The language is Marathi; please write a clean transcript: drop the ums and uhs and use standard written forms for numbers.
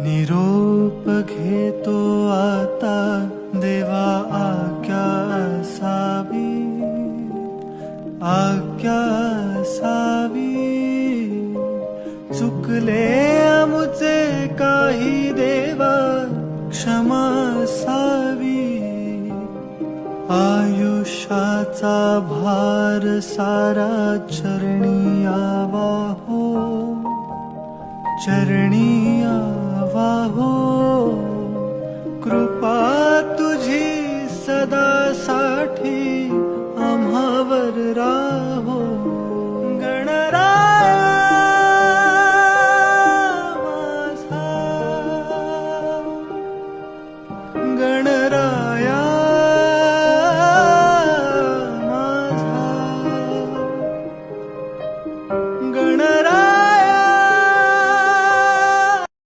निरोप घेतो आता देवा आज्ञा असावी, आज्ञा असावी। चुकले आमुचे काही देवा क्षमा असावी। आयुष्याचा भार सारा चरणी यावा हो, चरणी